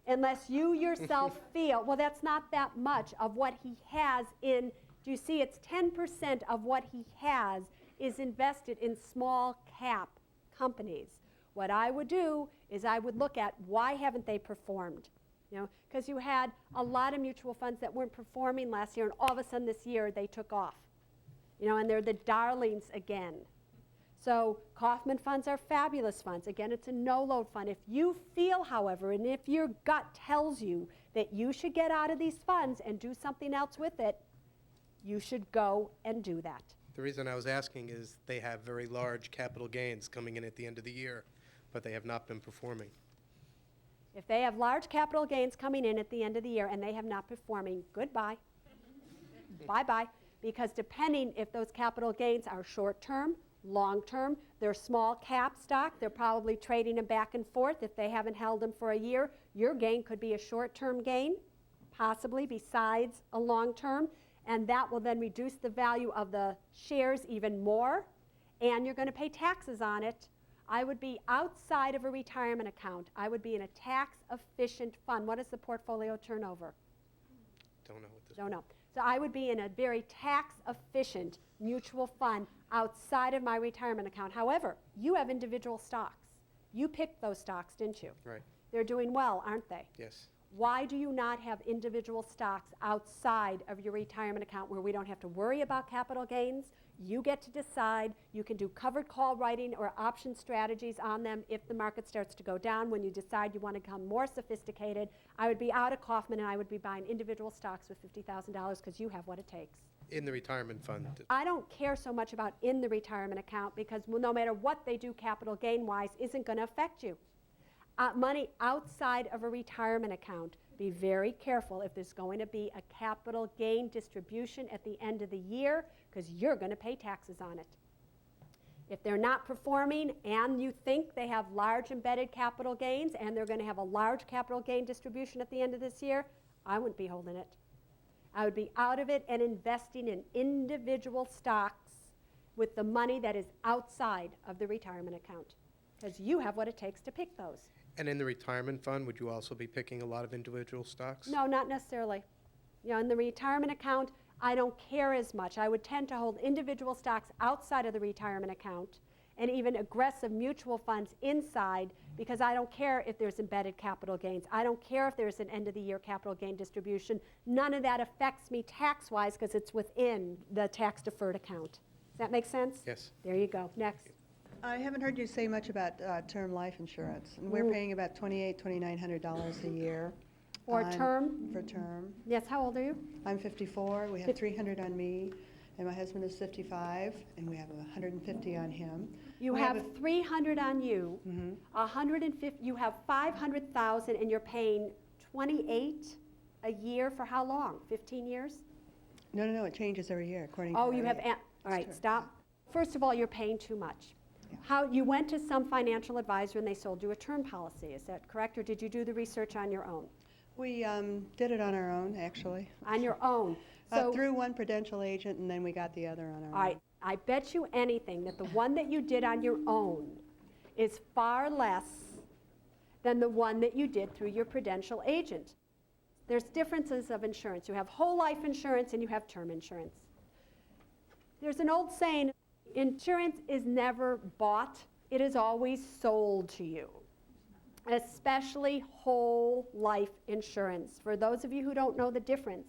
Unless you yourself feel, well, that's not that much of what he has in, do you see, it's 10% of what he has is invested in small cap companies. what I would do is I would look at why haven't they performed? You know, because you had a lot of mutual funds that weren't performing last year, and all of a sudden this year they took off. You know, and they're the darlings again. So Kaufman funds are fabulous funds. Again, it's a no-load fund. If you feel, however, and if your gut tells you that you should get out of these funds and do something else with it, you should go and do that. The reason I was asking is they have very large capital gains coming in at the end of the year, but they have not been performing. If they have large capital gains coming in at the end of the year and they have not performing, goodbye. Bye-bye. Because depending if those capital gains are short-term, long-term, they're small cap stock, they're probably trading them back and forth. If they haven't held them for a year, your gain could be a short-term gain, possibly besides a long-term, and that will then reduce the value of the shares even more, and you're going to pay taxes on it. I would be outside of a retirement account. I would be in a tax-efficient fund. What is the portfolio turnover? Don't know what this. Don't know. So I would be in a very tax-efficient mutual fund outside of my retirement account. However, you have individual stocks. You picked those stocks, didn't you? Right. They're doing well, aren't they? Yes. Why do you not have individual stocks outside of your retirement account where we don't have to worry about capital gains? You get to decide. You can do covered call writing or option strategies on them if the market starts to go down. When you decide you want to become more sophisticated, I would be out of Kaufman and I would be buying individual stocks with $50,000 because you have what it takes. In the retirement fund. I don't care so much about in the retirement account because no matter what they do capital gain-wise isn't going to affect you. Money outside of a retirement account, be very careful if there's going to be a capital gain distribution at the end of the year because you're going to pay taxes on it. If they're not performing and you think they have large embedded capital gains and they're going to have a large capital gain distribution at the end of this year, I wouldn't be holding it. I would be out of it and investing in individual stocks with the money that is outside of the retirement account because you have what it takes to pick those. And in the retirement fund, would you also be picking a lot of individual stocks? No, not necessarily. You know, in the retirement account, I don't care as much. I would tend to hold individual stocks outside of the retirement account and even aggressive mutual funds inside because I don't care if there's embedded capital gains. I don't care if there's an end-of-the-year capital gain distribution. None of that affects me tax-wise because it's within the tax-deferred account. Does that make sense? Yes. There you go. Next. I haven't heard you say much about term life insurance, and we're paying about $2,900 a year. For term? For term. Yes, how old are you? I'm 54. We have $300 on me, and my husband is 55, and we have $150 on him. You have $300 on you, 150. You have $500,000, and you're paying $28 a year for how long? 15 years? No, it changes every year according to. Oh, you have. All right, stop. First of all, you're paying too much. How you went to some financial advisor and they sold you a term policy. Is that correct, or did you do the research on your own? We did it on our own, actually. On your own. So through one Prudential agent, and then we got the other on our own. I bet you anything that the one that you did on your own is far less than the one that you did through your Prudential agent. There's differences of insurance. You have whole life insurance and you have term insurance. There's an old saying, insurance is never bought, it is always sold to you, especially whole life insurance. For those of you who don't know the difference,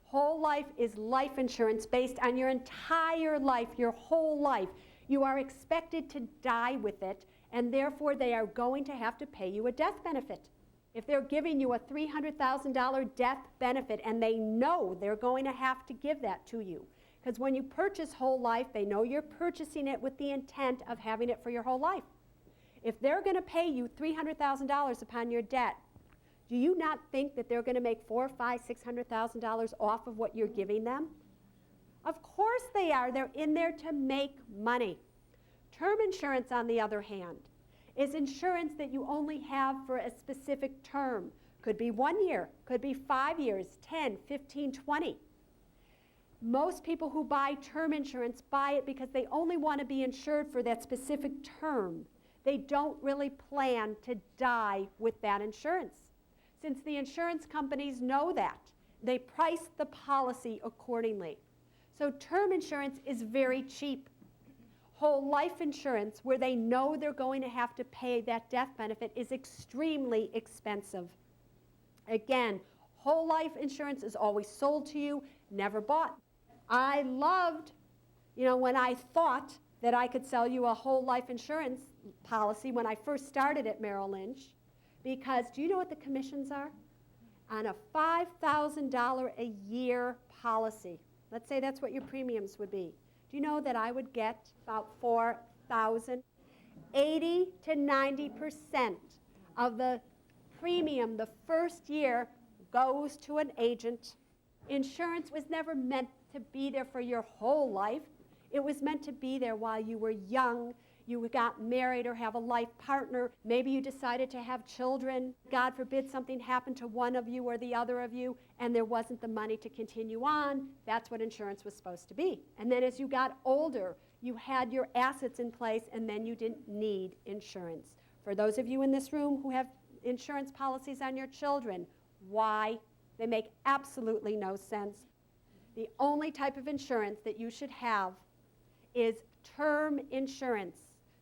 whole life is life insurance based on your entire life, your whole life. You are expected to die with it, and therefore they are going to have to pay you a death benefit. If they're giving you a $300,000 death benefit and they know they're going to have to give that to you, because when you purchase whole life, they know you're purchasing it with the intent of having it for your whole life. If they're going to pay you $300,000 upon your debt, do you not think that they're going to make $400,000, $500,000, $600,000 off of what you're giving them? Of course they are. They're in there to make money. Term insurance, on the other hand, is insurance that you only have for a specific term. Could be 1 year, could be 5 years, 10, 15, 20. Most people who buy term insurance buy it because they only want to be insured for that specific term. They don't really plan to die with that insurance. Since the insurance companies know that, they price the policy accordingly. So term insurance is very cheap. Whole life insurance, where they know they're going to have to pay that death benefit, is extremely expensive. Again, whole life insurance is always sold to you, never bought. I loved, when I thought that I could sell you a whole life insurance policy when I first started at Merrill Lynch, because do you know what the commissions are? On a $5,000 a year policy, let's say that's what your premiums would be. Do you know that I would get about $4,000? 80 to 90% of the premium the first year goes to an agent. Insurance was never meant to be there for your whole life. It was meant to be there while you were young, you got married or have a life partner. Maybe you decided to have children. God forbid something happened to one of you or the other of you, and there wasn't the money to continue on. That's what insurance was supposed to be. And then as you got older, you had your assets in place, and then you didn't need insurance. For those of you in this room who have insurance policies on your children, why? They make absolutely no sense. The only type of insurance that you should have is term insurance.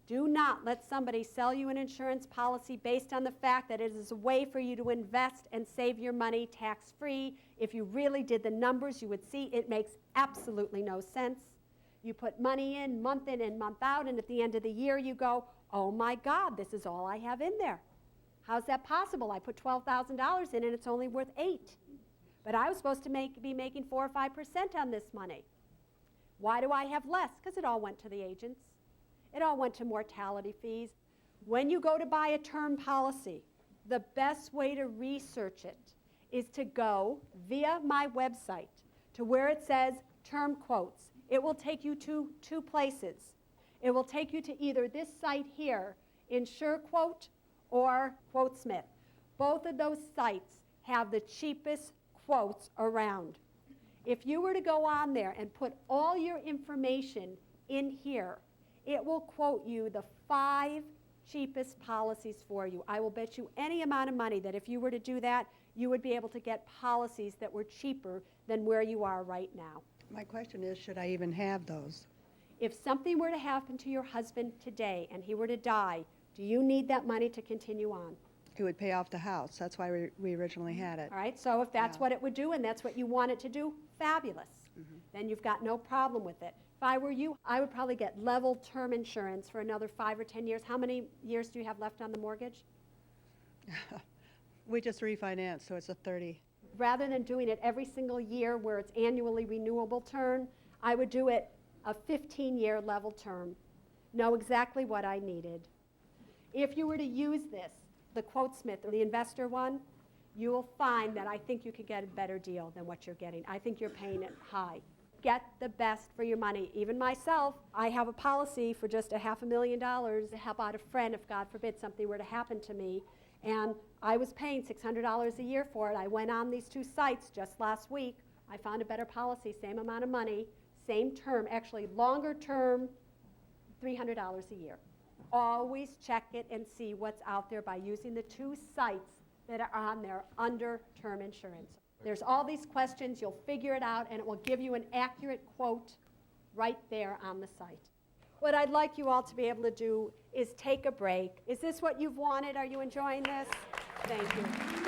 Do not let somebody sell you an insurance policy based on the fact that it is a way for you to invest and save your money tax-free. If you really did the numbers, you would see it makes absolutely no sense. You put money in and month out, and at the end of the year you go, oh my God, this is all I have in there. How's that possible? I put $12,000 in and it's only worth $8,000. But I was supposed to be making 4 or 5% on this money. Why do I have less? Because it all went to the agents. It all went to mortality fees. When you go to buy a term policy, the best way to research it is to go via my website to where it says term quotes. It will take you to 2 places. It will take you to either this site here, InsureQuote, or QuoteSmith. Both of those sites have the cheapest quotes around. If you were to go on there and put all your information in here, it will quote you the 5 cheapest policies for you. I will bet you any amount of money that if you were to do that, you would be able to get policies that were cheaper than where you are right now. My question is, should I even have those? If something were to happen to your husband today and he were to die, do you need that money to continue on? It would pay off the house. That's why we originally had it. All right, so if that's what it would do and that's what you want it to do, fabulous. Then you've got no problem with it. If I were you, I would probably get level term insurance for another 5 or 10 years. How many years do you have left on the mortgage? We just refinanced, so it's a 30. Rather than doing it every single year where it's annually renewable term, I would do it a 15-year level term. Know exactly what I needed. If you were to use this, the QuoteSmith or the investor one, you will find that I think you could get a better deal than what you're getting. I think you're paying it high. Get the best for your money. Even myself, I have a policy for just $500,000 to help out a friend if, God forbid, something were to happen to me. And I was paying $600 a year for it. I went on these 2 sites just last week. I found a better policy, same amount of money, same term, actually longer term, $300 a year. Always check it and see what's out there by using the 2 sites that are on there under term insurance. There's all these questions, you'll figure it out, and it will give you an accurate quote right there on the site. What I'd like you all to be able to do is take a break. Is this what you've wanted? Are you enjoying this? Thank you.